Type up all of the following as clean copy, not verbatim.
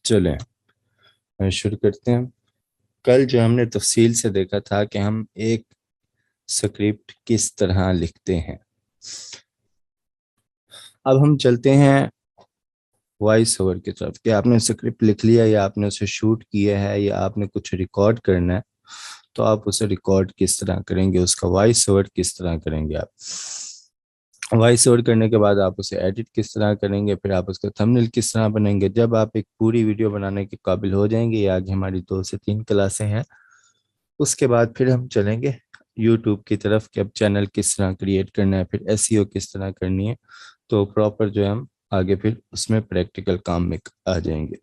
चलें, शुरू करते हैं। कल जो हमने तफसील से देखा था कि हम एक स्क्रिप्ट किस तरह लिखते हैं। अब हम चलते हैं वॉइस ओवर की तरफ कि आपने स्क्रिप्ट लिख लिया या आपने उसे शूट किया है या आपने कुछ रिकॉर्ड करना है, तो आप उसे रिकॉर्ड किस तरह करेंगे, उसका वॉइस ओवर किस तरह करेंगे। आप वॉइस ओवर करने के बाद आप उसे एडिट किस तरह करेंगे, फिर आप उसका थंबनेल किस तरह बनाएंगे। जब आप एक पूरी वीडियो बनाने के काबिल हो जाएंगे, ये आगे हमारी 2 से 3 क्लासें हैं, उसके बाद फिर हम चलेंगे यूट्यूब की तरफ कि अब चैनल किस तरह क्रिएट करना है, फिर एसईओ किस तरह करनी है। तो प्रॉपर जो है हम आगे फिर उसमें प्रैक्टिकल काम में आ जाएंगे।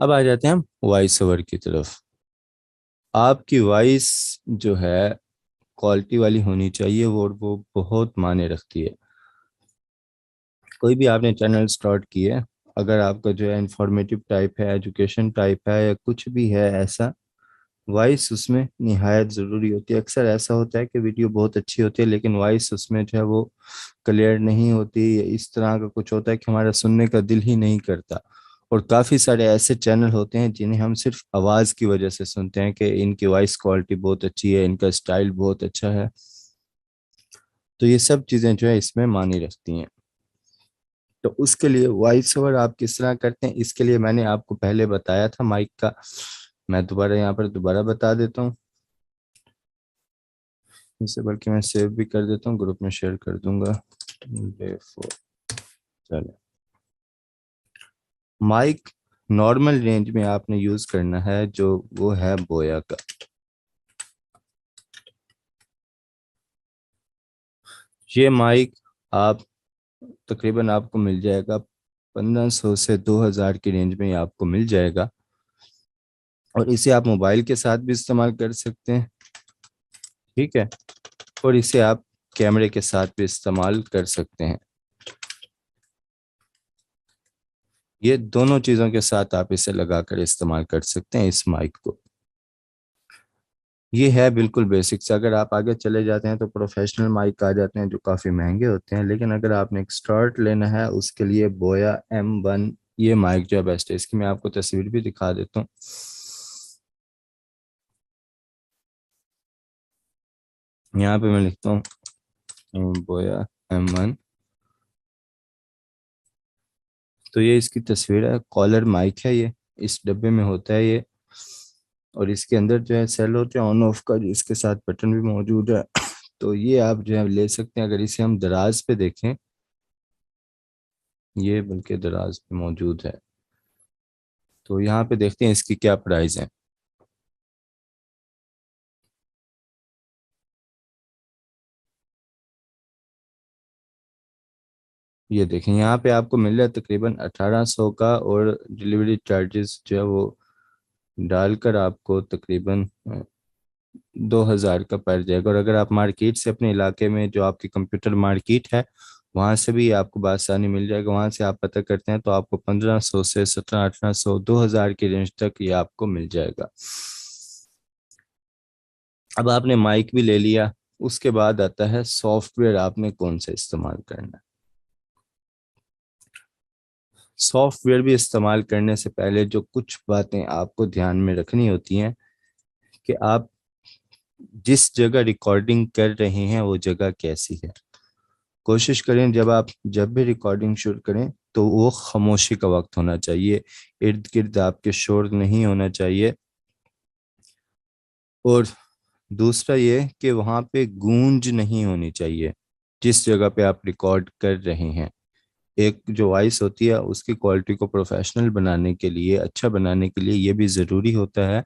अब आ जाते हैं हम वॉइस ओवर की तरफ। आपकी वॉइस जो है क्वालिटी वाली होनी चाहिए, वो बहुत मायने रखती है। कोई भी आपने चैनल स्टार्ट किया है, अगर आपका जो है इंफॉर्मेटिव टाइप है, एजुकेशन टाइप है, या कुछ भी है ऐसा, वॉइस उसमें निहायत ज़रूरी होती है। अक्सर ऐसा होता है कि वीडियो बहुत अच्छी होती है लेकिन वॉइस उसमें जो है वो क्लियर नहीं होती, या इस तरह का कुछ होता है कि हमारा सुनने का दिल ही नहीं करता। और काफ़ी सारे ऐसे चैनल होते हैं जिन्हें हम सिर्फ आवाज़ की वजह से सुनते हैं कि इनकी वॉइस क्वालिटी बहुत अच्छी है, इनका स्टाइल बहुत अच्छा है। तो ये सब चीज़ें जो है इसमें मानी रखती हैं। तो उसके लिए वॉइस ओवर आप किस तरह करते हैं, इसके लिए मैंने आपको पहले बताया था माइक का। मैं दोबारा यहाँ पर दोबारा बता देता हूँ इसे, बल्कि मैं सेव भी कर देता हूँ, ग्रुप में शेयर कर दूंगा। चलो, माइक नॉर्मल रेंज में आपने यूज करना है जो वो है बोया का। ये माइक आप तकरीबन आपको मिल जाएगा 1500 से 2000 की रेंज में, ये आपको मिल जाएगा। और इसे आप मोबाइल के साथ भी इस्तेमाल कर सकते हैं, ठीक है। और इसे आप कैमरे के साथ भी इस्तेमाल कर सकते हैं। ये दोनों चीज़ों के साथ आप इसे लगाकर इस्तेमाल कर सकते हैं इस माइक को। ये है बिल्कुल बेसिक से। अगर आप आगे चले जाते हैं तो प्रोफेशनल माइक आ जाते हैं जो काफ़ी महंगे होते हैं, लेकिन अगर आपने एक स्टार्ट लेना है उसके लिए बोया M1 ये माइक जो है बेस्ट है। इसकी मैं आपको तस्वीर भी दिखा देता हूँ। यहाँ पे मैं लिखता हूँ बोया M1। तो ये इसकी तस्वीर है, कॉलर माइक है ये, इस डब्बे में होता है ये। और इसके अंदर जो है सेल होते हैं ऑन ऑफ का, इसके साथ बटन भी मौजूद है। तो ये आप जो है ले सकते हैं। अगर इसे हम दराज पे देखें, ये बल्कि दराज पे मौजूद है, तो यहाँ पे देखते हैं इसकी क्या प्राइस है। ये देखें यहाँ पे आपको मिल रहा है तकरीबन 1800 का, और डिलीवरी चार्जेस जो है वो डालकर आपको तकरीबन 2000 का पड़ जाएगा। और अगर आप मार्केट से अपने इलाके में जो आपकी कंप्यूटर मार्केट है वहाँ से भी आपको बासानी मिल जाएगा, वहाँ से आप पता करते हैं तो आपको 1500 से 1700 1800 2000 की रेंज तक ये आपको मिल जाएगा। अब आपने माइक भी ले लिया, उसके बाद आता है सॉफ्टवेयर आपने कौन सा इस्तेमाल करना है। सॉफ्टवेयर भी इस्तेमाल करने से पहले जो कुछ बातें आपको ध्यान में रखनी होती हैं कि आप जिस जगह रिकॉर्डिंग कर रहे हैं वो जगह कैसी है। कोशिश करें जब भी रिकॉर्डिंग शुरू करें तो वो खामोशी का वक्त होना चाहिए, इर्द गिर्द आपके शोर नहीं होना चाहिए। और दूसरा ये कि वहाँ पे गूंज नहीं होनी चाहिए जिस जगह पे आप रिकॉर्ड कर रहे हैं। एक जो वॉइस होती है उसकी क्वालिटी को प्रोफेशनल बनाने के लिए, अच्छा बनाने के लिए, ये भी ज़रूरी होता है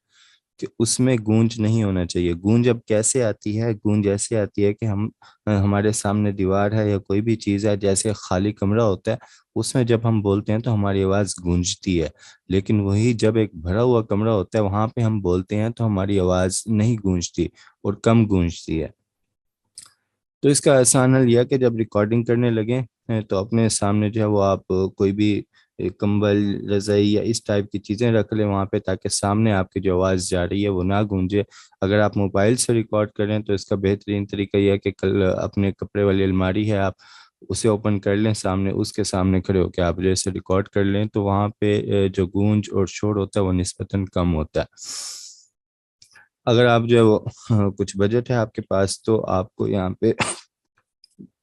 कि उसमें गूंज नहीं होना चाहिए। गूंज अब कैसे आती है, गूंज ऐसे आती है कि हमारे सामने दीवार है या कोई भी चीज़ है, जैसे खाली कमरा होता है, उसमें जब हम बोलते हैं तो हमारी आवाज़ गूंजती है। लेकिन वही जब एक भरा हुआ कमरा होता है वहाँ पे हम बोलते हैं तो हमारी आवाज़ नहीं गूंजती और कम गूंजती है। तो इसका आसान हल यह है कि जब रिकॉर्डिंग करने लगे तो अपने सामने जो है वो आप कोई भी कंबल, रज़ाई या इस टाइप की चीज़ें रख लें वहाँ पे, ताकि सामने आपकी जो आवाज़ जा रही है वो ना गूंजे। अगर आप मोबाइल से रिकॉर्ड करें तो इसका बेहतरीन तरीका यह है कि कल अपने कपड़े वाली अलमारी है, आप उसे ओपन कर लें, सामने उसके सामने खड़े होकर आप जैसे रिकॉर्ड कर लें तो वहाँ पे जो गूंज और शोर होता है वो निस्बतन कम होता है। अगर आप जो है वो कुछ बजट है आपके पास तो आपको यहाँ पे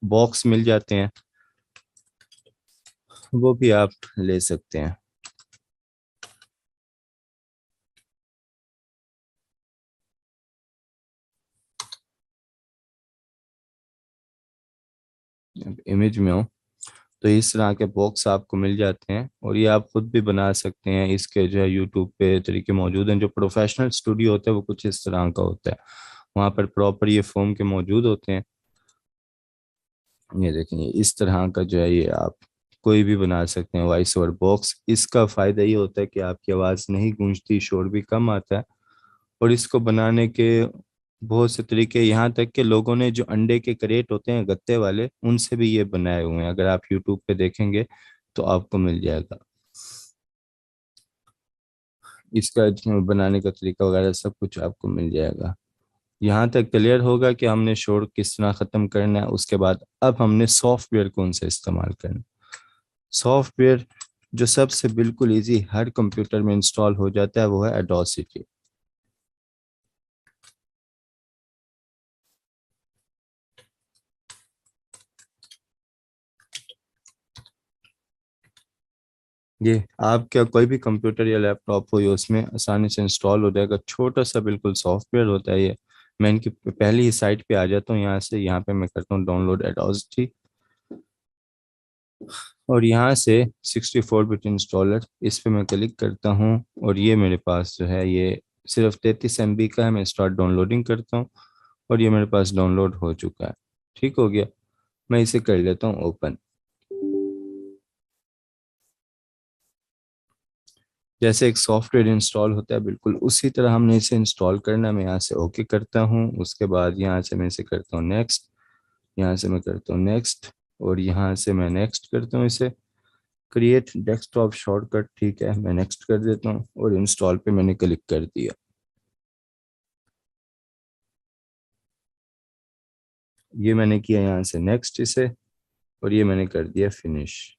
बॉक्स मिल जाते हैं, वो भी आप ले सकते हैं। इमेज में हो तो इस तरह के बॉक्स आपको मिल जाते हैं और ये आप खुद भी बना सकते हैं। इसके जो है यूट्यूब पे तरीके मौजूद हैं। जो प्रोफेशनल स्टूडियो होता है वो कुछ इस तरह का होता है, वहाँ पर प्रॉपर ये फोम के मौजूद होते हैं। ये देखें, इस तरह का जो है ये आप कोई भी बना सकते हैं वॉइस ओवर बॉक्स। इसका फ़ायदा ये होता है कि आपकी आवाज़ नहीं गूंजती, शोर भी कम आता है। और इसको बनाने के बहुत से तरीके, यहाँ तक कि लोगों ने जो अंडे के क्रेट होते हैं गत्ते वाले, उनसे भी ये बनाए हुए हैं। अगर आप यूट्यूब पे देखेंगे तो आपको मिल जाएगा। इसका जो बनाने का तरीका वगैरह सब कुछ आपको मिल जाएगा। यहाँ तक क्लियर होगा कि हमने शोर किस तरह ख़त्म करना है। उसके बाद अब हमने सॉफ्टवेयर कौन सा इस्तेमाल करना है। सॉफ्टवेयर जो सबसे बिल्कुल इजी हर कंप्यूटर में इंस्टॉल हो जाता है वो है एडोसिटी। ये आपका कोई भी कंप्यूटर या लैपटॉप हो या उसमें आसानी से इंस्टॉल हो जाएगा। छोटा सा बिल्कुल सॉफ्टवेयर होता है ये। मैं इनकी पहली ही साइट पे आ जाता हूँ, यहाँ से यहाँ पे मैं करता हूँ डाउनलोड एडोसिटी। और यहाँ से 64 बिट इंस्टॉलर, इस पे मैं क्लिक करता हूँ और ये मेरे पास जो है ये सिर्फ 33 MB का है। मैं स्टार्ट डाउनलोडिंग करता हूँ और ये मेरे पास डाउनलोड हो चुका है। ठीक हो गया। मैं इसे कर लेता हूँ ओपन। जैसे एक सॉफ्टवेयर इंस्टॉल होता है बिल्कुल उसी तरह हमने इसे इंस्टॉल करना है। मैं यहाँ से ओके करता हूँ, उसके बाद यहाँ से मैं इसे करता हूँ नेक्स्ट, यहाँ से मैं करता हूँ नेक्स्ट और यहाँ से मैं नेक्स्ट करता हूँ इसे। क्रिएट डेस्कटॉप शॉर्टकट, ठीक है, मैं नेक्स्ट कर देता हूँ और इंस्टॉल पे मैंने क्लिक कर दिया। ये मैंने किया यहाँ से नेक्स्ट इसे और ये मैंने कर दिया फिनिश।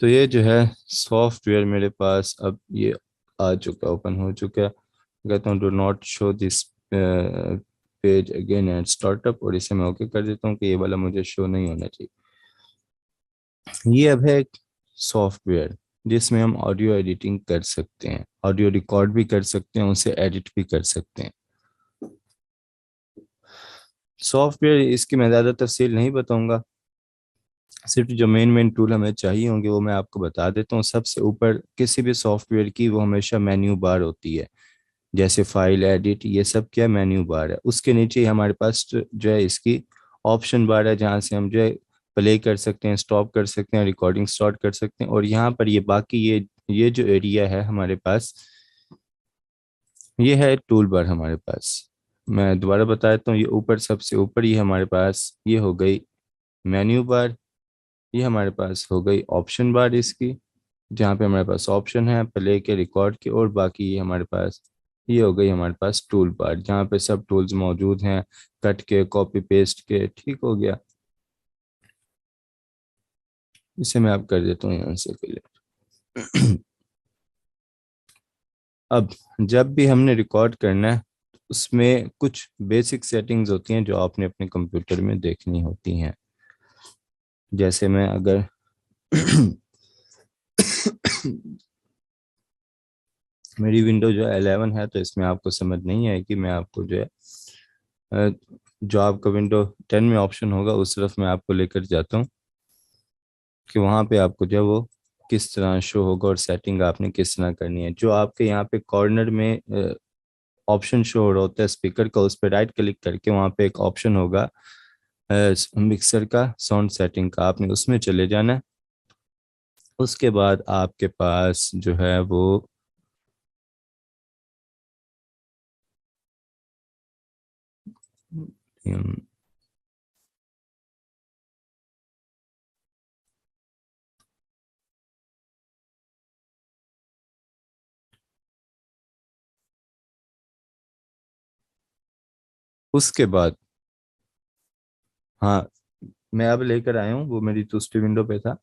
तो ये जो है सॉफ्टवेयर मेरे पास अब ये आ चुका, ओपन हो चुका है। कहता हूँ do not show this page again and startup और इसे मैं ओके कर देता हूँ कि ये वाला मुझे शो नहीं होना चाहिए। ये अब है एक सॉफ्टवेयर जिसमें हम ऑडियो एडिटिंग कर सकते हैं, ऑडियो रिकॉर्ड भी कर सकते हैं, उसे एडिट भी कर सकते हैं। सॉफ्टवेयर इसकी मैं ज़्यादा तफसील नहीं बताऊंगा, सिर्फ जो मेन मेन टूल हमें चाहिए होंगे वो मैं आपको बता देता हूँ। सबसे ऊपर किसी भी सॉफ्टवेयर की वो हमेशा मेन्यू बार होती है। जैसे फाइल एडिट ये सब क्या मेन्यू बार है, उसके नीचे ही हमारे पास जो है इसकी ऑप्शन बार है, जहाँ से हम जो है प्ले कर सकते हैं, स्टॉप कर सकते हैं, रिकॉर्डिंग स्टार्ट कर सकते हैं। और यहाँ पर ये बाकी ये जो एरिया है हमारे पास, ये है टूल बार हमारे पास। मैं दोबारा बता देता हूँ, ये ऊपर सबसे ऊपर ही हमारे पास ये हो गई मेन्यू बार। ये हमारे पास हो गई ऑप्शन बार इसकी, जहाँ पे हमारे पास ऑप्शन है प्ले के, रिकॉर्ड के, और बाकी ये हमारे पास ये हो गई हमारे पास टूल बार, जहाँ पे सब टूल्स मौजूद हैं, कट के, कॉपी पेस्ट के। ठीक हो गया। इसे मैं अब कर देता हूँ यहाँ से क्लियर। अब जब भी हमने रिकॉर्ड करना है उसमें कुछ बेसिक सेटिंग्स होती हैं जो आपने अपने कंप्यूटर में देखनी होती हैं। जैसे मैं अगर मेरी विंडो जो है 11 है तो इसमें आपको समझ नहीं आएगी। मैं आपको जो है जो आपका विंडो 10 में ऑप्शन होगा उस तरफ मैं आपको लेकर जाता हूँ कि वहाँ पे आपको जो है वो किस तरह शो होगा और सेटिंग आपने किस तरह करनी है। जो आपके यहाँ पे कॉर्नर में ऑप्शन शो हो रहा होता है स्पीकर का, उस पर राइट क्लिक करके वहाँ पे एक ऑप्शन होगा मिक्सर का, साउंड सेटिंग का, आपने उसमें चले जाना है। उसके बाद आपके पास जो है वो हम्म, उसके बाद, हाँ, मैं अब लेकर आया हूँ, वो मेरी दूसरी विंडो पे था।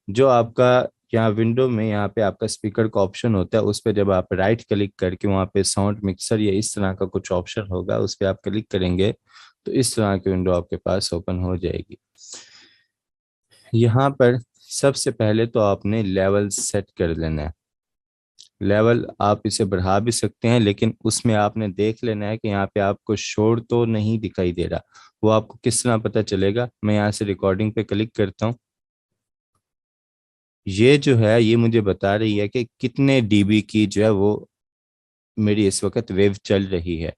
जो आपका यहाँ विंडो में, यहाँ पे आपका स्पीकर का ऑप्शन होता है, उस पर जब आप राइट क्लिक करके वहाँ पे साउंड मिक्सर या इस तरह का कुछ ऑप्शन होगा, उस पर आप क्लिक करेंगे तो इस तरह की विंडो आपके पास ओपन हो जाएगी। यहाँ पर सबसे पहले तो आपने लेवल सेट कर लेना है। लेवल आप इसे बढ़ा भी सकते हैं, लेकिन उसमें आपने देख लेना है कि यहाँ पे आपको शोर तो नहीं दिखाई दे रहा। वो आपको किस तरह पता चलेगा? मैं यहाँ से रिकॉर्डिंग पे क्लिक करता हूँ। ये जो है ये मुझे बता रही है कि कितने डीबी की जो है वो मेरी इस वक्त वेव चल रही है।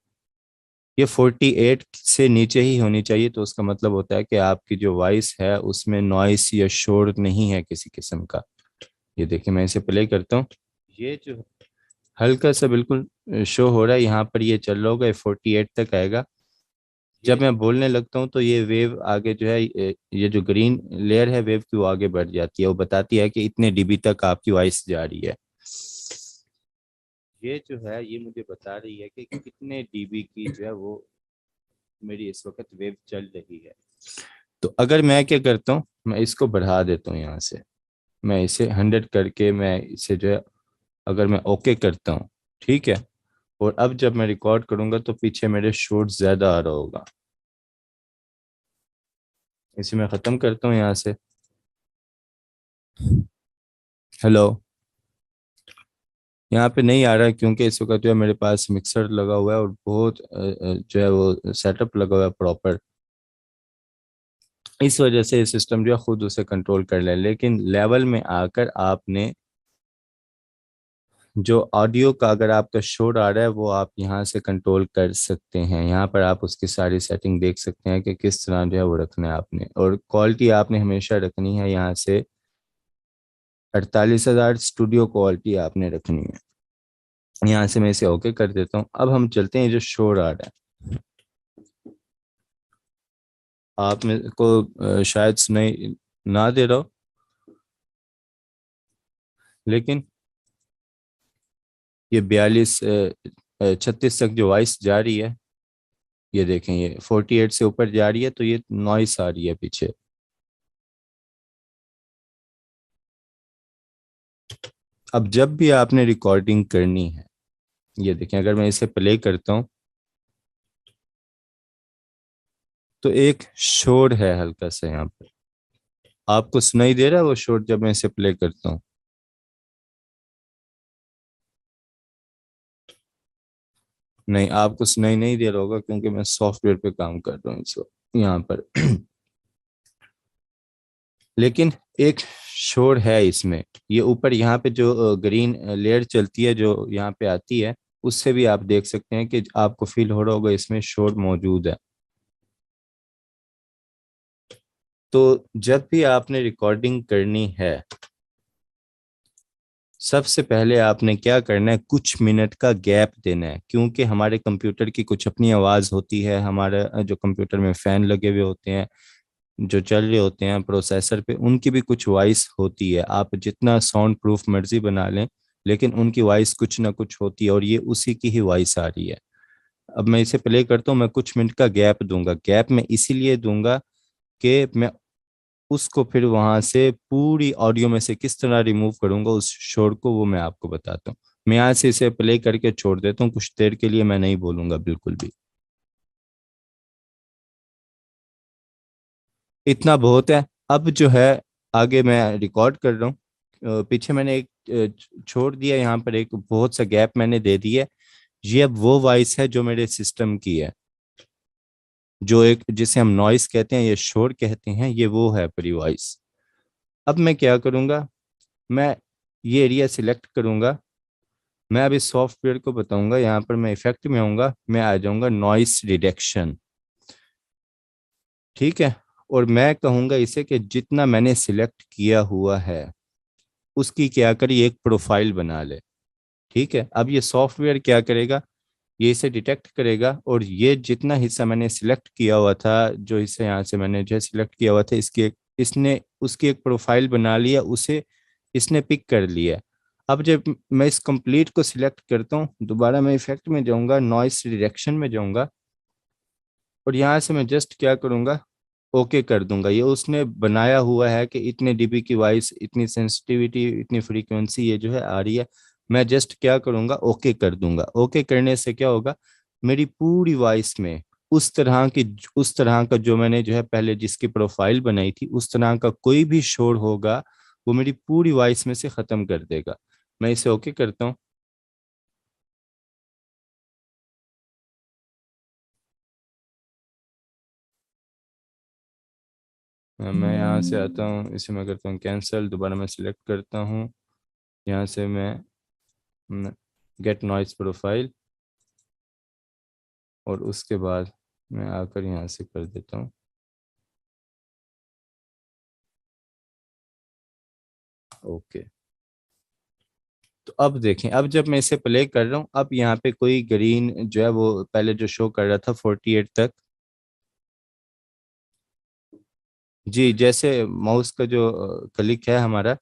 ये 48 से नीचे ही होनी चाहिए, तो उसका मतलब होता है कि आपकी जो वॉइस है उसमें नॉइस या शोर नहीं है किसी किस्म का। ये देखिए, मैं इसे प्ले करता हूँ। ये जो हल्का सा बिल्कुल शो हो रहा है, यहाँ पर ये चल रहा होगा, ये 48 तक आएगा। जब मैं बोलने लगता हूँ तो ये वेव आगे जो है, ये जो ग्रीन लेयर है वेव की, वो आगे बढ़ जाती है, वो बताती है कि इतने डीबी तक आपकी वॉइस जा रही है। ये जो है ये मुझे बता रही है कि कितने डीबी की जो है वो मेरी इस वक्त वेव चल रही है। तो अगर मैं क्या करता हूँ, मैं इसको बढ़ा देता हूँ यहाँ से, मैं इसे 100 करके मैं इसे जो है, अगर मैं ओके करता हूँ, ठीक है, और अब जब मैं रिकॉर्ड करूंगा तो पीछे मेरे शोर ज्यादा आ रहा होगा। इसे मैं ख़त्म करता हूँ यहाँ से। हेलो। यहाँ पे नहीं आ रहा है क्योंकि इस वक्त जो है मेरे पास मिक्सर लगा हुआ है और बहुत जो है वो सेटअप लगा हुआ है प्रॉपर। इस वजह से ये सिस्टम जो है खुद उसे कंट्रोल कर ले। लेकिन लेवल में आकर आपने जो ऑडियो का अगर आपका शोर आ रहा है वो आप यहाँ से कंट्रोल कर सकते हैं। यहाँ पर आप उसकी सारी सेटिंग देख सकते हैं कि किस तरह जो है वो रखना है आपने, और क्वालिटी आपने हमेशा रखनी है यहाँ से 48,000 स्टूडियो क्वालिटी आपने रखनी है। यहाँ से मैं इसे ओके कर देता हूँ। अब हम चलते हैं जो शोर आ रहा है, आप मेरे को शायद सुनाई ना दे रहा हो, लेकिन ये 36 तक जो वॉइस जा रही है, ये देखें, ये 48 से ऊपर जा रही है, तो ये नॉइस आ रही है पीछे। अब जब भी आपने रिकॉर्डिंग करनी है, ये देखें, अगर मैं इसे प्ले करता हूँ तो एक शोर है हल्का सा यहाँ पर, आपको सुनाई दे रहा है वो शोर जब मैं इसे प्ले करता हूँ? नहीं, आपको सुनाई नहीं दे रहा होगा क्योंकि मैं सॉफ्टवेयर पे काम कर रहा हूँ इस वक्त यहाँ पर। लेकिन एक शोर है इसमें, ये ऊपर यहाँ पे जो ग्रीन लेयर चलती है जो यहाँ पे आती है, उससे भी आप देख सकते हैं कि आपको फील हो रहा होगा इसमें शोर मौजूद है। तो जब भी आपने रिकॉर्डिंग करनी है, सबसे पहले आपने क्या करना है, कुछ मिनट का गैप देना है, क्योंकि हमारे कंप्यूटर की कुछ अपनी आवाज़ होती है, हमारे जो कंप्यूटर में फ़ैन लगे हुए होते हैं जो चल रहे होते हैं प्रोसेसर पे, उनकी भी कुछ वॉइस होती है। आप जितना साउंड प्रूफ मर्जी बना लें, लेकिन उनकी वॉइस कुछ ना कुछ होती है, और ये उसी की ही वॉइस आ रही है। अब मैं इसे प्ले करता हूँ, मैं कुछ मिनट का गैप दूंगा। गैप मैं इसीलिए दूंगा कि मैं उसको फिर वहां से पूरी ऑडियो में से किस तरह रिमूव करूंगा उस शोर को, वो मैं आपको बताता हूँ। मैं यहाँ से इसे प्ले करके छोड़ देता हूँ कुछ देर के लिए, मैं नहीं बोलूंगा बिल्कुल भी। इतना बहुत है। अब जो है आगे मैं रिकॉर्ड कर रहा हूँ, पीछे मैंने एक छोड़ दिया, यहाँ पर एक बहुत सा गैप मैंने दे दिया। ये अब वो वॉइस है जो मेरे सिस्टम की है, जो एक जिसे हम नॉइस कहते हैं, ये शोर कहते हैं, ये वो है पूरी वॉइस। अब मैं क्या करूँगा, मैं ये एरिया सिलेक्ट करूँगा। मैं अभी सॉफ्टवेयर को बताऊंगा, यहाँ पर मैं इफेक्ट में आऊँगा, मैं आ जाऊँगा नॉइस रिडक्शन, ठीक है। और मैं कहूँगा इसे कि जितना मैंने सिलेक्ट किया हुआ है उसकी क्या करी, एक प्रोफाइल बना ले, ठीक है। अब ये सॉफ्टवेयर क्या करेगा, ये इसे डिटेक्ट करेगा, और ये जितना हिस्सा मैंने सिलेक्ट किया हुआ था, जो हिस्सा यहाँ से मैंने जो सिलेक्ट किया हुआ था, इसने उसकी एक प्रोफाइल बना लिया, उसे इसने पिक कर लिया। अब जब मैं इस कंप्लीट को सिलेक्ट करता हूँ, दोबारा मैं इफेक्ट में जाऊँगा, नॉइस रिडक्शन में जाऊँगा, और यहाँ से मैं जस्ट क्या करूँगा, ओके कर दूंगा। ये उसने बनाया हुआ है कि इतने डीबी की वॉइस, इतनी सेंसिटिविटी, इतनी फ्रीक्वेंसी ये जो है आ रही है। मैं जस्ट क्या करूँगा, ओके कर दूंगा। ओके करने से क्या होगा, मेरी पूरी वॉइस में उस तरह का जो मैंने जो है पहले जिसकी प्रोफाइल बनाई थी, उस तरह का कोई भी शोर होगा वो मेरी पूरी वॉइस में से ख़त्म कर देगा। मैं इसे ओके करता हूँ। मैं यहाँ से आता हूँ, इसे मैं करता हूँ कैंसिल, दोबारा मैं सिलेक्ट करता हूँ। यहाँ से मैं गेट नॉइस प्रोफाइल, और उसके बाद मैं आकर यहाँ से कर देता हूँ ओके। तो अब देखें, अब जब मैं इसे प्ले कर रहा हूँ, अब यहाँ पे कोई ग्रीन जो है वो पहले जो शो कर रहा था 48 तक। जी, जैसे माउस का जो क्लिक है हमारा,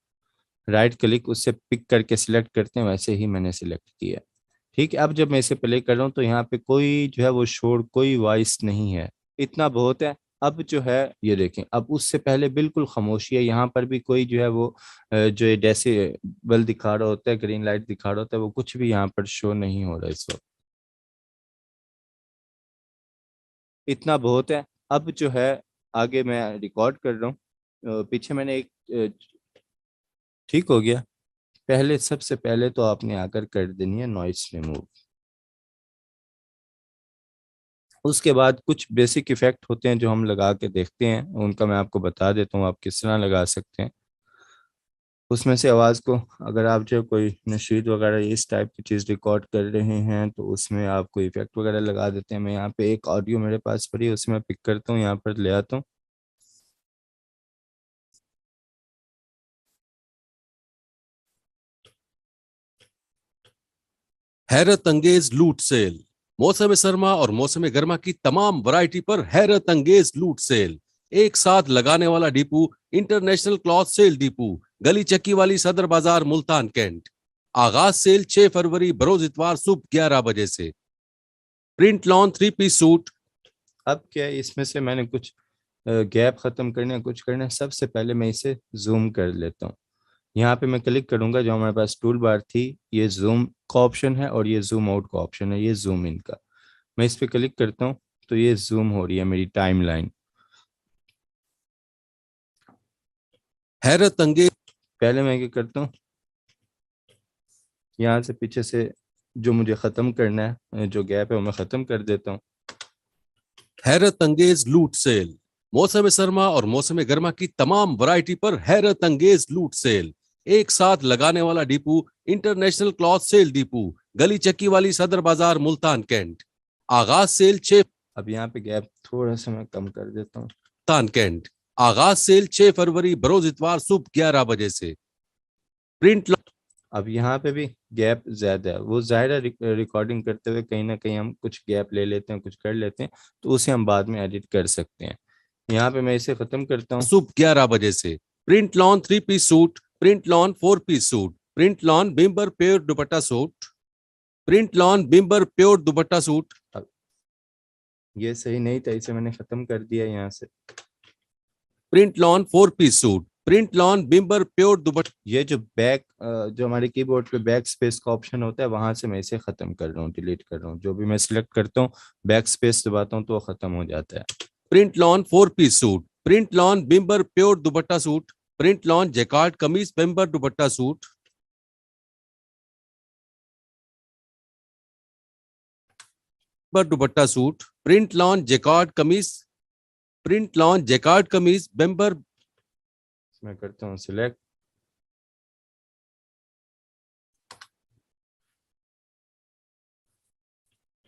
राइट क्लिक, उससे पिक करके सिलेक्ट करते हैं, वैसे ही मैंने सिलेक्ट किया। ठीक है, अब जब मैं इसे प्ले कर रहा हूँ तो यहाँ पे कोई जो है वो शोर, कोई वॉइस नहीं है। इतना बहुत है। अब जो है ये देखें, अब उससे पहले बिल्कुल खामोशी है। यहाँ पर भी कोई जो है वो जो ये डेसिबल दिखा रहा होता है, ग्रीन लाइट दिखा रहा होता है, वो कुछ भी यहाँ पर शो नहीं हो रहा है इस वक्त। इतना बहुत है। अब जो है आगे मैं रिकॉर्ड कर रहा हूँ, पीछे मैंने एक ठीक हो गया। पहले, सबसे पहले तो आपने आकर कर देनी है नॉइस रिमूव। उसके बाद कुछ बेसिक इफेक्ट होते हैं जो हम लगा के देखते हैं, उनका मैं आपको बता देता हूँ आप किस तरह लगा सकते हैं। उसमें से आवाज़ को, अगर आप जो कोई नशीद वगैरह इस टाइप की चीज़ रिकॉर्ड कर रहे हैं तो उसमें आप कोई इफेक्ट वगैरह लगा देते हैं। मैं यहाँ पे एक ऑडियो मेरे पास पड़ी है, उसे मैं पिक करता हूँ, यहाँ पर ले आता हूँ। हैरत अंगेज लूट सेल। मौसम सरमा और मौसम गर्मा की तमाम वैरायटी पर हैरत अंगेज लूट सेल। एक साथ लगाने वाला depot international cloth sale depot, गली चक्की वाली सदर बाजार मुल्तान कैंट। आगाज सेल 6 फरवरी बरोज इतवार सुबह 11 बजे से। Print lawn 3 piece suit. अब क्या है, इसमें से मैंने कुछ गैप ख़त्म करने हैं, कुछ करना है। सबसे पहले मैं इसे जूम कर लेता हूँ। यहाँ पे मैं क्लिक करूंगा, जो हमारे पास टूल बार थी, ये जूम का ऑप्शन है और ये जूम आउट का ऑप्शन है, ये जूम इन का। मैं इस पे क्लिक करता हूँ तो ये जूम हो रही है मेरी टाइमलाइन। हैरत अंगेज। पहले मैं क्या करता हूँ, यहाँ से पीछे से जो मुझे ख़त्म करना है, जो गैप है वो मैं ख़त्म कर देता हूँ। हैरत अंगेज लूट सेल। मौसम सरमा और मौसम गर्मा की तमाम वैरायटी पर हैरत अंगेज लूट सेल। एक साथ लगाने वाला depot international cloth sale depot, गली चक्की वाली सदर बाजार मुल्तान कैंट। आगाज सेल 6। अब यहाँ पे गैप थोड़ा सा मैं कम कर देता हूँ। मुल्तान कैंट। आगाज सेल 6 फरवरी बरोज इतवार सुबह 11 बजे से। प्रिंट। अब यहाँ पे भी गैप ज़्यादा है, वो ज़ाहिर है रिकॉर्डिंग करते हुए कहीं ना कहीं हम कुछ गैप ले लेते हैं, कुछ कर लेते हैं, तो उसे हम बाद में एडिट कर सकते हैं। यहाँ पे मैं इसे ख़त्म करता हूँ। सुबह 11 बजे से। Print lawn 3 piece suit, print lawn 4 piece suit, print lawn bamber pure dupatta suit, print lawn bamber pure dupatta suit. अब ये सही नहीं था, इसे मैंने ख़त्म कर दिया यहाँ से। Print lawn 4 piece suit, print lawn bamber pure dupatta. ये जो बैक, जो हमारे कीबोर्ड पे बैक स्पेस का ऑप्शन होता है, वहां से मैं इसे खत्म कर रहा हूँ, डिलीट कर रहा हूँ। जो भी मैं सिलेक्ट करता हूँ, बैक स्पेस दबाता हूँ तो वो खत्म हो जाता है। Print lawn 4 piece suit, print lawn bamber pure dupatta suit, print lawn jacquard kameez bamber dupatta suit, dupatta suit, print lawn jacquard kameez, print lawn jacquard kameez bamber. मैं करता हूँ सिलेक्ट।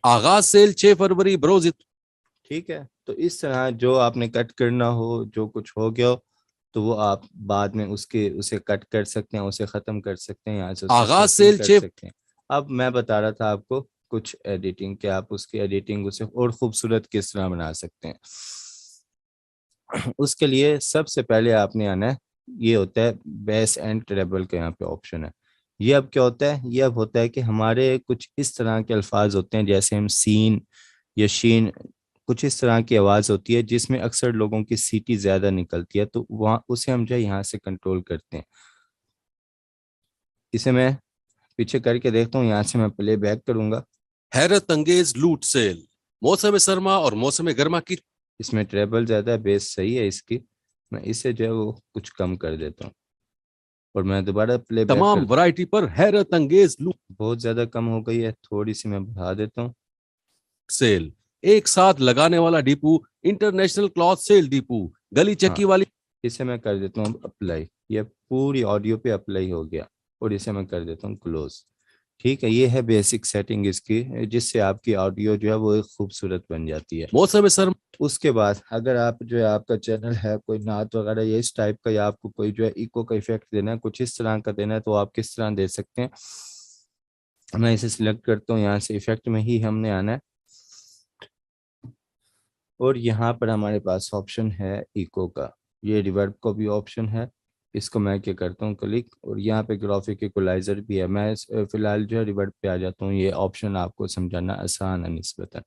आगाज सेल 6 फरवरी बरोज। ठीक है, तो इस तरह जो आपने कट करना हो, जो कुछ हो गया हो, तो वो आप बाद में उसे कट कर सकते हैं, उसे ख़त्म कर सकते हैं, यहाँ से उसे आगाज सेटिंग सेल कर 6। सकते हैं। अब मैं बता रहा था आपको कुछ एडिटिंग, कि आप उसकी एडिटिंग उसे और खूबसूरत किस तरह बना सकते हैं। उसके लिए सबसे पहले आपने आना है, ये होता है बेस एंड ट्रेबल का यहाँ पे ऑप्शन है। ये अब क्या होता है, ये अब होता है कि हमारे कुछ इस तरह के अल्फाज होते हैं, जैसे हम सीन या शीन कुछ इस तरह की आवाज़ होती है जिसमें अक्सर लोगों की सीटी ज़्यादा निकलती है, तो वहाँ उसे हम जो है यहाँ से कंट्रोल करते हैं। इसे मैं पीछे करके देखता हूँ, यहाँ से मैं प्ले बैक करूँगा। हैरत अंगेज लूट सेल, मौसम सरमा और मौसम गर्मा की इसमें ट्रेबल ज़्यादा है, बेस सही है इसकी, मैं इसे जो है वो कुछ कम कर देता हूँ और मैं दोबारा प्ले बैक तमाम कर। वैरायटी पर हैरत अंगेज लूट बहुत ज़्यादा कम हो गई है, थोड़ी सी मैं बढ़ा देता हूँ। सेल, एक साथ लगाने वाला डीपू, इंटरनेशनल क्लॉथ सेल डीपू, गली हाँ, चक्की वाली इसे मैं कर देता हूँ अप्लाई, ये पूरी ऑडियो पे अप्लाई हो गया और इसे मैं कर देता हूँ क्लोज। ठीक है, ये है बेसिक सेटिंग इसकी, जिससे आपकी ऑडियो जो है वो एक खूबसूरत बन जाती है। मौसम सरमा उसके बाद अगर आप जो है आपका चैनल है कोई नात वगैरह या इस टाइप का, या आपको कोई जो है इको का इफेक्ट देना है, कुछ इस तरह का देना है, तो आप किस तरह दे सकते हैं। मैं इसे सिलेक्ट करता हूँ, यहाँ से इफेक्ट में ही हमने आना है और यहाँ पर हमारे पास ऑप्शन है इको का, ये रिवर्ब का भी ऑप्शन है। इसको मैं क्या करता हूँ क्लिक, और यहाँ पे ग्राफिक इक्वलाइजर भी है। मैं फिलहाल जो है रिवर्ब पे आ जाता हूँ, ये ऑप्शन आपको समझाना आसान है निस्बतन।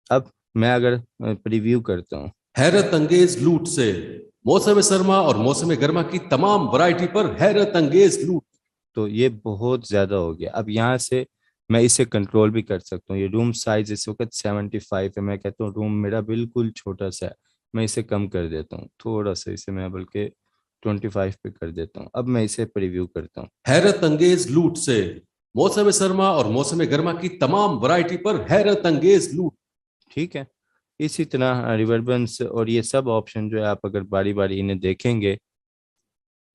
अब मैं अगर प्रीव्यू करता हूँ, हैरत अंगेज लूट सेल, मौसम सरमा और मौसम गर्मा की तमाम वैरायटी पर हैरत अंगेज लूट। तो ये बहुत ज़्यादा हो गया। अब यहाँ से मैं इसे कंट्रोल भी कर सकता हूँ। ये रूम साइज इस वक्त 75 है, मैं कहता हूँ रूम मेरा बिल्कुल छोटा सा है, मैं इसे कम कर देता हूँ थोड़ा सा, इसे मैं बल्कि 25 पे कर देता हूँ। अब मैं इसे प्रीव्यू करता हूँ। हैरत अंगेज लूट सेल, मौसम सरमा और मौसम गर्मा की तमाम वैरायटी पर हैरत अंगेज लूट। ठीक है, इसी तरह रिवर्बेंस और ये सब ऑप्शन जो है आप अगर बारी बारी इन्हें देखेंगे,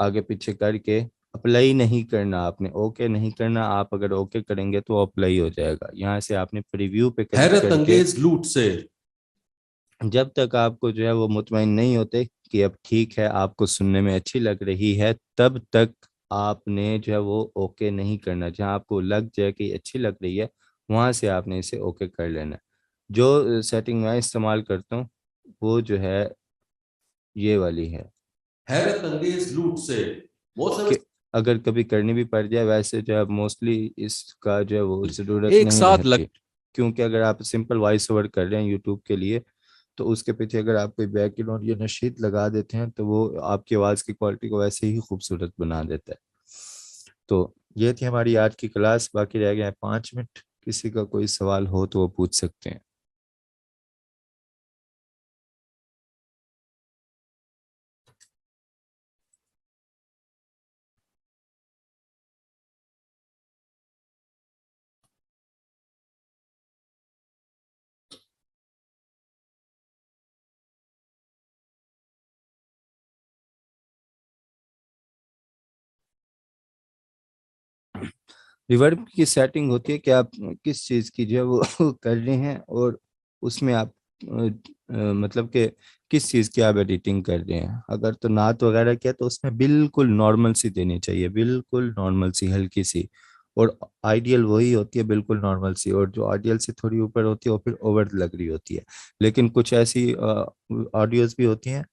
आगे पीछे करके, अप्लाई नहीं करना आपने, ओके नहीं करना। आप अगर ओके करेंगे तो अप्लाई हो जाएगा। यहाँ से आपने प्रीव्यू पे क्लिक हैरत करके, अंगेज लूट सेल, जब तक आपको जो है वो मुतमईन नहीं होते कि अब ठीक है आपको सुनने में अच्छी लग रही है, तब तक आपने जो है वो ओके नहीं करना। जहां आपको लग जाए कि अच्छी लग रही है, वहां से आपने इसे ओके कर लेना है। जो सेटिंग मैं इस्तेमाल करता हूँ वो जो है ये वाली है हैरत अंगेज लूट सेल, मौसम कि अगर कभी करनी भी पड़ जाए, वैसे जो है मोस्टली इसका जो है वो ज़रूरत एक नहीं साथ लग रहती, क्योंकि अगर आप सिंपल वॉइस ओवर कर रहे हैं यूट्यूब के लिए, तो उसके पीछे अगर आप कोई बैकग्राउंड या नशीद लगा देते हैं तो वो आपकी आवाज़ की क्वालिटी को वैसे ही खूबसूरत बना देता है। तो ये थी हमारी आज की क्लास, बाकी रह गए हैं 5 मिनट। किसी का कोई सवाल हो तो वो पूछ सकते हैं। रिवर्ब की सेटिंग होती है कि आप किस चीज़ की जो है वो कर रहे हैं, और उसमें आप मतलब कि किस चीज़ की आप एडिटिंग कर रहे हैं। अगर तो नात वगैरह किया तो उसमें बिल्कुल नॉर्मल सी देनी चाहिए, बिल्कुल नॉर्मल सी, हल्की सी। और आइडियल वही होती है बिल्कुल नॉर्मल सी, और जो आइडियल से थोड़ी ऊपर होती है वो फिर ओवर लग रही होती है। लेकिन कुछ ऐसी ऑडियोज भी होती हैं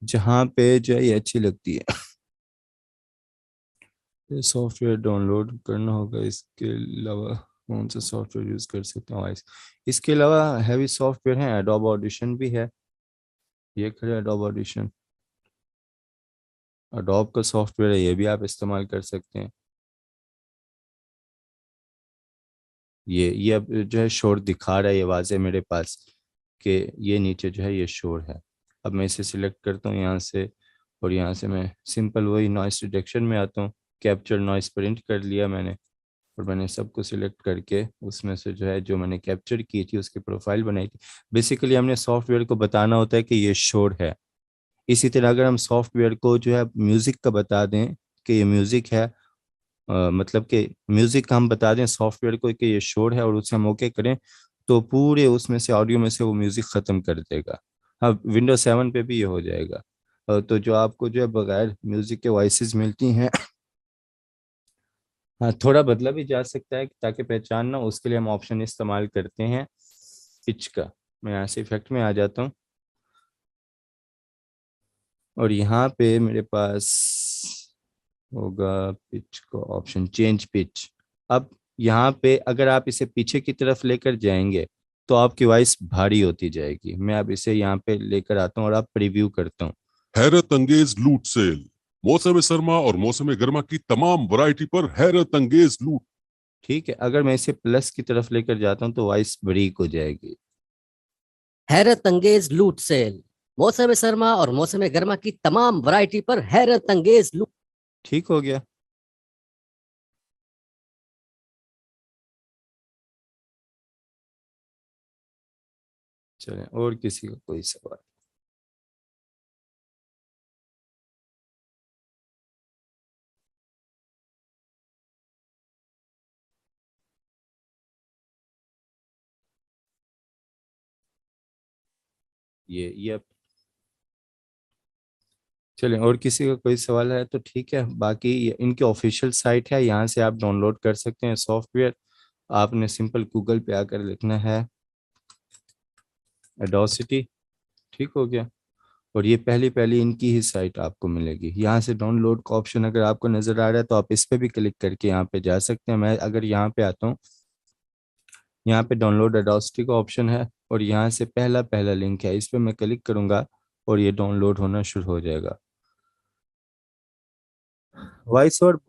जहाँ पे जो है ये अच्छी लगती है। ये सॉफ्टवेयर डाउनलोड करना होगा, इसके अलावा कौन सा सॉफ्टवेयर यूज़ कर सकते हैं वॉइस। इसके अलावा हैवी सॉफ्टवेयर है, एडोब ऑडिशन भी है, ये खड़े एडोब ऑडिशन, एडोब का सॉफ्टवेयर है, ये भी आप इस्तेमाल कर सकते हैं। ये अब जो है शोर दिखा रहा है, ये वाज़े मेरे पास कि ये नीचे जो है ये शोर है। अब मैं इसे सिलेक्ट करता हूँ यहाँ से, और यहाँ से मैं सिंपल वही नॉइस रिडक्शन में आता हूँ, कैप्चर नॉइस प्रिंट कर लिया मैंने, और मैंने सबको सिलेक्ट करके उसमें से जो है जो मैंने कैप्चर की थी उसकी प्रोफाइल बनाई थी। बेसिकली हमने सॉफ्टवेयर को बताना होता है कि ये शोर है। इसी तरह अगर हम सॉफ्टवेयर को जो है म्यूज़िक का बता दें कि ये म्यूज़िक है, मतलब कि म्यूज़िक का हम बता दें सॉफ्टवेयर को कि ये शोर है, और उसे हम ओके करें, तो पूरे उसमें से ऑडियो में से वो म्यूज़िक ख़त्म कर देगा। हाँ, विंडोज 7 पे भी ये हो जाएगा। तो जो आपको जो है बगैर म्यूज़िक के वॉइसेस मिलती हैं, हाँ थोड़ा बदला भी जा सकता है ताकि पहचान ना हो, उसके लिए हम ऑप्शन इस्तेमाल करते हैं पिच का। मैं यहाँ से इफेक्ट में आ जाता हूँ, और यहाँ पे मेरे पास होगा पिच का ऑप्शन, चेंज पिच। अब यहाँ पे अगर आप इसे पीछे की तरफ लेकर जाएंगे तो आपकी वॉइस भारी होती जाएगी। मैं अब इसे यहाँ पे लेकर आता हूँ और आप प्रीव्यू करता हूँ। हैरत अंगेज लूट सेल, मौसम सर्मा और मौसम गर्मा की तमाम वैरायटी पर हैरत अंगेज लूट। ठीक है, अगर मैं इसे प्लस की तरफ लेकर जाता हूँ तो वॉइस ब्रेक हो जाएगी। हैरत अंगेज लूट सेल, मौसम सरमा और मौसम गर्मा की तमाम वैरायटी पर हैरत अंगेज लूट। ठीक हो गया। चलें, और किसी का कोई सवाल? ये अब चलें, और किसी का कोई सवाल है तो ठीक है। बाकी इनकी ऑफिशियल साइट है, यहाँ से आप डाउनलोड कर सकते हैं सॉफ्टवेयर। आपने सिंपल गूगल पे आकर लिखना है एडोसिटी। ठीक हो गया। और ये पहली पहली इनकी ही साइट आपको मिलेगी। यहाँ से डाउनलोड का ऑप्शन अगर आपको नज़र आ रहा है तो आप इस पे भी क्लिक करके यहाँ पे जा सकते हैं। मैं अगर यहाँ पे आता हूँ, यहाँ पे डाउनलोड एडोसिटी का ऑप्शन है और यहाँ से पहला पहला लिंक है, इस पे मैं क्लिक करूँगा और ये डाउनलोड होना शुरू हो जाएगा। वॉइस और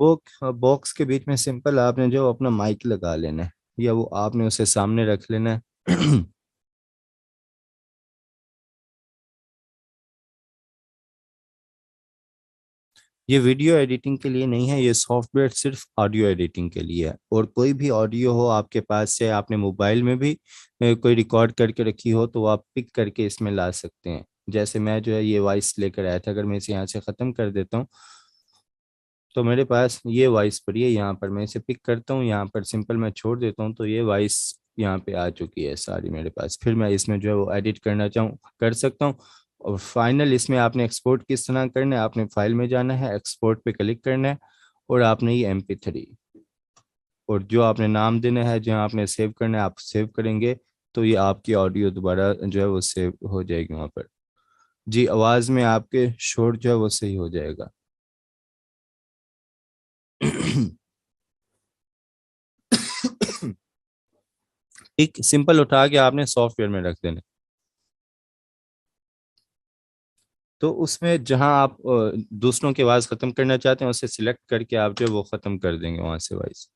बॉक्स के बीच में सिंपल आपने जो अपना माइक लगा लेना है, या वो आपने उसे सामने रख लेना है। ये वीडियो एडिटिंग के लिए नहीं है, ये सॉफ्टवेयर सिर्फ ऑडियो एडिटिंग के लिए है। और कोई भी ऑडियो हो आपके पास, से आपने मोबाइल में भी कोई रिकॉर्ड करके रखी हो तो आप पिक करके इसमें ला सकते हैं। जैसे मैं जो है ये वॉइस लेकर आया था, अगर मैं इसे यहाँ से ख़त्म कर देता हूँ तो मेरे पास ये वॉइस पड़ी है। यहाँ पर मैं इसे पिक करता हूँ, यहाँ पर सिंपल मैं छोड़ देता हूँ तो ये वॉइस यहाँ पे आ चुकी है सारी मेरे पास। फिर मैं इसमें जो है वो एडिट करना चाहूँ कर सकता हूँ। और फाइनल इसमें आपने एक्सपोर्ट किस तरह करना है, आपने फाइल में जाना है, एक्सपोर्ट पे क्लिक करना है और आपने ये MP3 और जो आपने नाम देना है, जहाँ आपने सेव करना है आप सेव करेंगे तो ये आपकी ऑडियो दोबारा जो है वो सेव हो जाएगी वहाँ पर। जी, आवाज़ में आपके शोर जो है वो सही हो जाएगा। एक सिंपल उठा के आपने सॉफ्टवेयर में रख देना। तो उसमें जहां आप दूसरों की आवाज़ ख़त्म करना चाहते हैं उसे सिलेक्ट करके आप जो है वो ख़त्म कर देंगे वहां से वॉइस।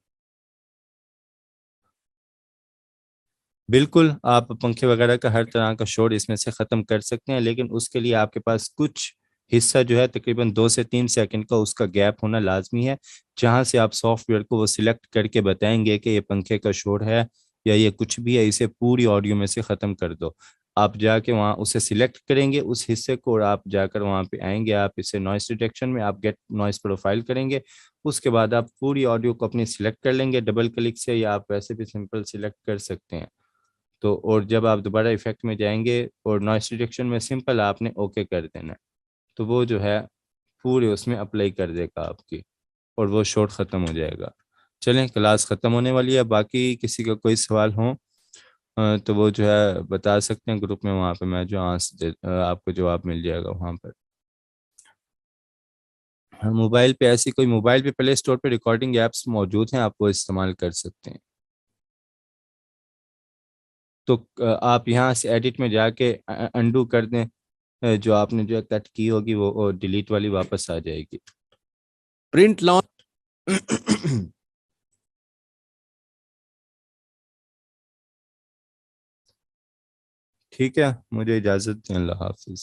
बिल्कुल, आप पंखे वगैरह का हर तरह का शोर इसमें से ख़त्म कर सकते हैं, लेकिन उसके लिए आपके पास कुछ हिस्सा जो है तकरीबन 2 से 3 सेकंड का उसका गैप होना लाजमी है, जहां से आप सॉफ्टवेयर को वो सिलेक्ट करके बताएंगे कि ये पंखे का शोर है या ये कुछ भी है, इसे पूरी ऑडियो में से ख़त्म कर दो। आप जाके वहाँ उसे सिलेक्ट करेंगे उस हिस्से को और आप जाकर वहाँ पे आएंगे, आप इसे नॉइस डिटेक्शन में आप गेट नॉइस प्रोफाइल करेंगे। उसके बाद आप पूरी ऑडियो को अपनी सिलेक्ट कर लेंगे डबल क्लिक से, या आप वैसे भी सिंपल सिलेक्ट कर सकते हैं। तो और जब आप दोबारा इफेक्ट में जाएंगे और नॉइस रिडक्शन में सिंपल आपने ओके कर देना है, तो वो जो है पूरे उसमें अप्लाई कर देगा आपकी और वो शॉट ख़त्म हो जाएगा। चलें, क्लास ख़त्म होने वाली है। बाकी किसी का कोई सवाल हो तो वो जो है बता सकते हैं ग्रुप में, वहाँ पे मैं जो आपको जवाब मिल जाएगा वहाँ पर। हाँ, मोबाइल पे ऐसी कोई मोबाइल पे प्ले स्टोर पे रिकॉर्डिंग ऐप्स मौजूद हैं, आप वो इस्तेमाल कर सकते हैं। तो आप यहाँ से एडिट में जाके अंडू कर दें, जो आपने जो कट की होगी वो डिलीट वाली वापस आ जाएगी। Print launch. ठीक है, मुझे इजाज़त दें। अल्लाह हाफिज़।